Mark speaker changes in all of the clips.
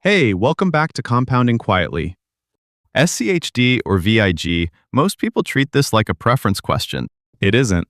Speaker 1: Hey, welcome back to Compounding Quietly. SCHD or VIG, most people treat this like a preference question. It isn't.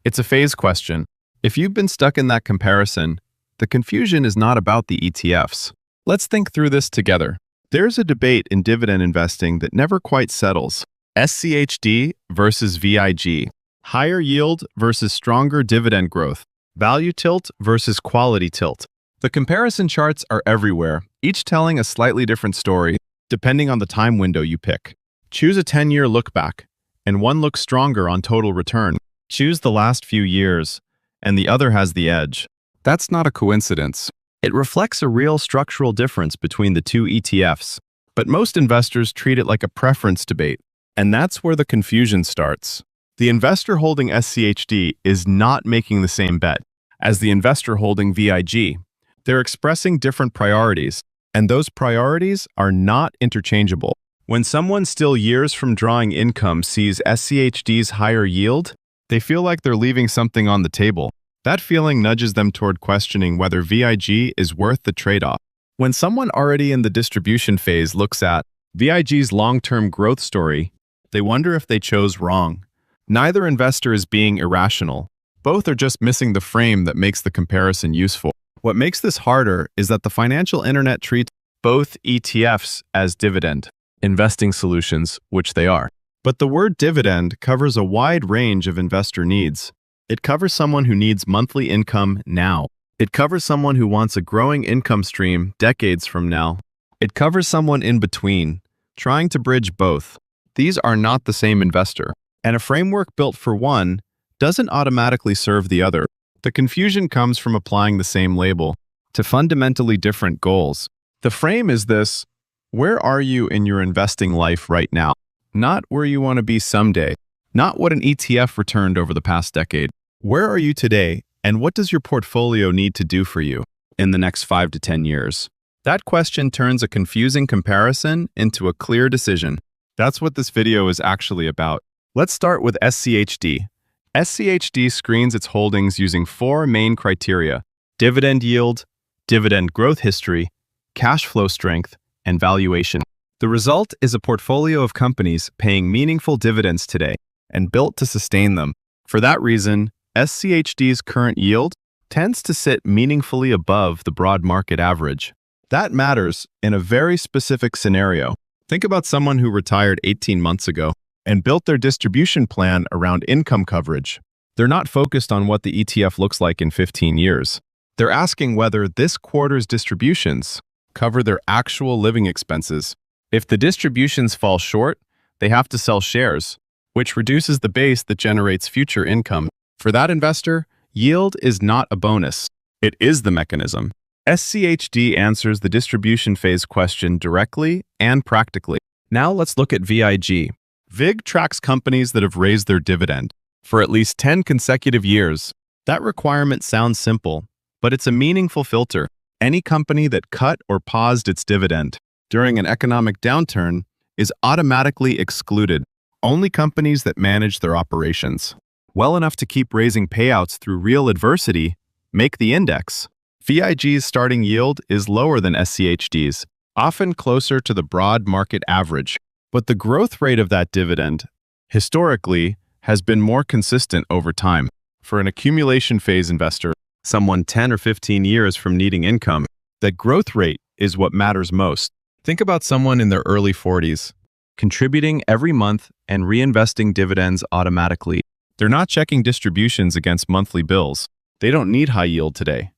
Speaker 1: It's a phase question. If you've been stuck in that comparison, the confusion is not about the ETFs. Let's think through this together. There's a debate in dividend investing that never quite settles. SCHD versus VIG. Higher yield versus stronger dividend growth. Value tilt versus quality tilt. The comparison charts are everywhere, each telling a slightly different story, depending on the time window you pick. Choose a 10-year look back, and one looks stronger on total return. Choose the last few years, and the other has the edge. That's not a coincidence. It reflects a real structural difference between the two ETFs. But most investors treat it like a preference debate, and that's where the confusion starts. The investor holding SCHD is not making the same bet as the investor holding VIG. They're expressing different priorities, and those priorities are not interchangeable. When someone still years from drawing income sees SCHD's higher yield, they feel like they're leaving something on the table. That feeling nudges them toward questioning whether VIG is worth the trade-off. When someone already in the distribution phase looks at VIG's long-term growth story, they wonder if they chose wrong. Neither investor is being irrational. Both are just missing the frame that makes the comparison useful. What makes this harder is that the financial internet treats both ETFs as dividend investing solutions, which they are. But the word dividend covers a wide range of investor needs. It covers someone who needs monthly income now. It covers someone who wants a growing income stream decades from now. It covers someone in between, trying to bridge both. These are not the same investor, and a framework built for one doesn't automatically serve the other. The confusion comes from applying the same label to fundamentally different goals. The frame is this: where are you in your investing life right now? Not where you want to be someday. Not what an ETF returned over the past decade. Where are you today, and what does your portfolio need to do for you in the next 5 to 10 years? That question turns a confusing comparison into a clear decision. That's what this video is actually about. Let's start with SCHD. SCHD screens its holdings using 4 main criteria: dividend yield, dividend growth history, cash flow strength, and valuation. The result is a portfolio of companies paying meaningful dividends today and built to sustain them. For that reason, SCHD's current yield tends to sit meaningfully above the broad market average. That matters in a very specific scenario. Think about someone who retired 18 months ago and built their distribution plan around income coverage. They're not focused on what the ETF looks like in 15 years. They're asking whether this quarter's distributions cover their actual living expenses. If the distributions fall short, they have to sell shares, which reduces the base that generates future income. For that investor, yield is not a bonus. It is the mechanism. SCHD answers the distribution phase question directly and practically. Now let's look at VIG. VIG tracks companies that have raised their dividend for at least 10 consecutive years. That requirement sounds simple, but it's a meaningful filter. Any company that cut or paused its dividend during an economic downturn is automatically excluded. Only companies that manage their operations well enough to keep raising payouts through real adversity make the index. VIG's starting yield is lower than SCHD's, often closer to the broad market average. But the growth rate of that dividend, historically, has been more consistent over time. For an accumulation phase investor, someone 10 or 15 years from needing income, that growth rate is what matters most. Think about someone in their early 40s, contributing every month and reinvesting dividends automatically. They're not checking distributions against monthly bills. They don't need high yield today.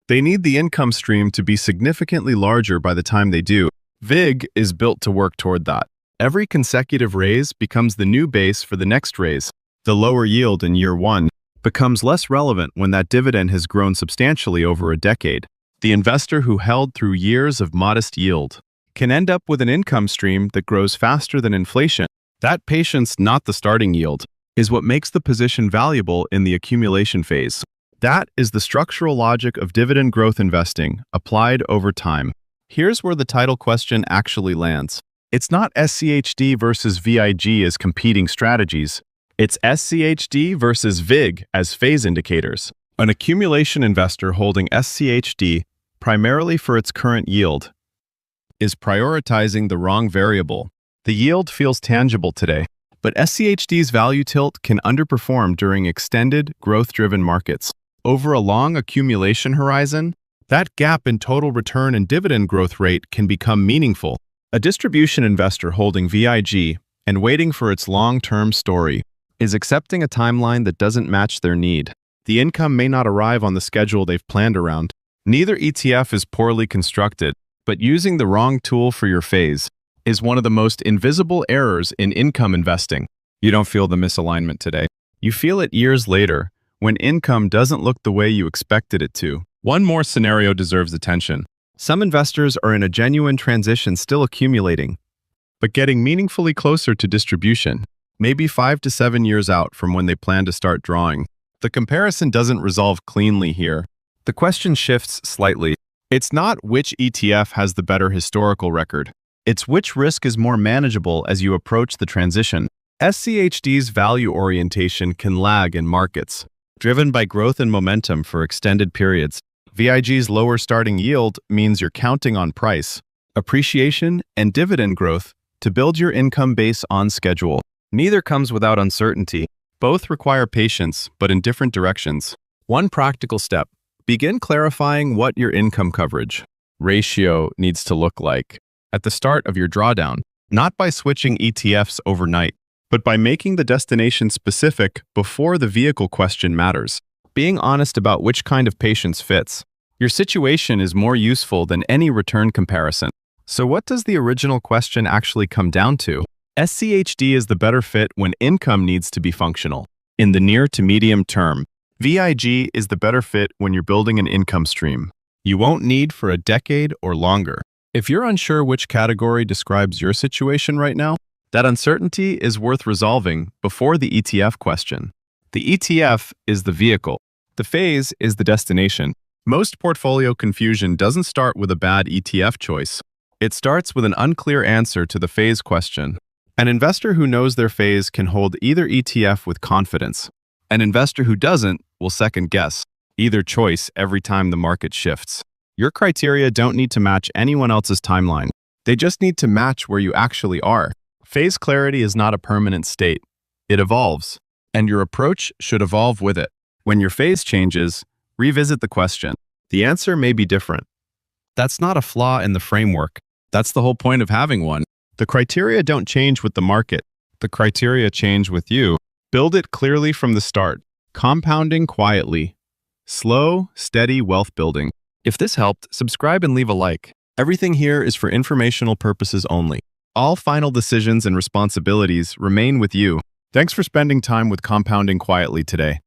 Speaker 1: They need the income stream to be significantly larger by the time they do. VIG is built to work toward that. Every consecutive raise becomes the new base for the next raise. The lower yield in year 1 becomes less relevant when that dividend has grown substantially over a decade. The investor who held through years of modest yield can end up with an income stream that grows faster than inflation. That patience, not the starting yield, is what makes the position valuable in the accumulation phase. That is the structural logic of dividend growth investing applied over time. Here's where the title question actually lands. It's not SCHD versus VIG as competing strategies. It's SCHD versus VIG as phase indicators. An accumulation investor holding SCHD primarily for its current yield is prioritizing the wrong variable. The yield feels tangible today, but SCHD's value tilt can underperform during extended, growth-driven markets. Over a long accumulation horizon, that gap in total return and dividend growth rate can become meaningful. A distribution investor holding VIG and waiting for its long-term story is accepting a timeline that doesn't match their need. The income may not arrive on the schedule they've planned around. Neither ETF is poorly constructed, but using the wrong tool for your phase is one of the most invisible errors in income investing. You don't feel the misalignment today. You feel it years later, when income doesn't look the way you expected it to. One more scenario deserves attention. Some investors are in a genuine transition, still accumulating, but getting meaningfully closer to distribution, maybe 5 to 7 years out from when they plan to start drawing. The comparison doesn't resolve cleanly here. The question shifts slightly. It's not which ETF has the better historical record. It's which risk is more manageable as you approach the transition. SCHD's value orientation can lag in markets, driven by growth and momentum for extended periods. VIG's lower starting yield means you're counting on price, appreciation, and dividend growth to build your income base on schedule. Neither comes without uncertainty. Both require patience, but in different directions. One practical step: begin clarifying what your income coverage ratio needs to look like at the start of your drawdown, not by switching ETFs overnight, but by making the destination specific before the vehicle question matters. Being honest about which kind of patience fits your situation is more useful than any return comparison. So what does the original question actually come down to? SCHD is the better fit when income needs to be functional. In the near to medium term, VIG is the better fit when you're building an income stream you won't need for a decade or longer. If you're unsure which category describes your situation right now, that uncertainty is worth resolving before the ETF question. The ETF is the vehicle. The phase is the destination. Most portfolio confusion doesn't start with a bad ETF choice. It starts with an unclear answer to the phase question. An investor who knows their phase can hold either ETF with confidence. An investor who doesn't will second-guess either choice every time the market shifts. Your criteria don't need to match anyone else's timeline. They just need to match where you actually are. Phase clarity is not a permanent state. It evolves, and your approach should evolve with it. When your phase changes, revisit the question. The answer may be different. That's not a flaw in the framework. That's the whole point of having one. The criteria don't change with the market. The criteria change with you. Build it clearly from the start. Compounding quietly. Slow, steady wealth building. If this helped, subscribe and leave a like. Everything here is for informational purposes only. All final decisions and responsibilities remain with you. Thanks for spending time with Compounding Quietly today.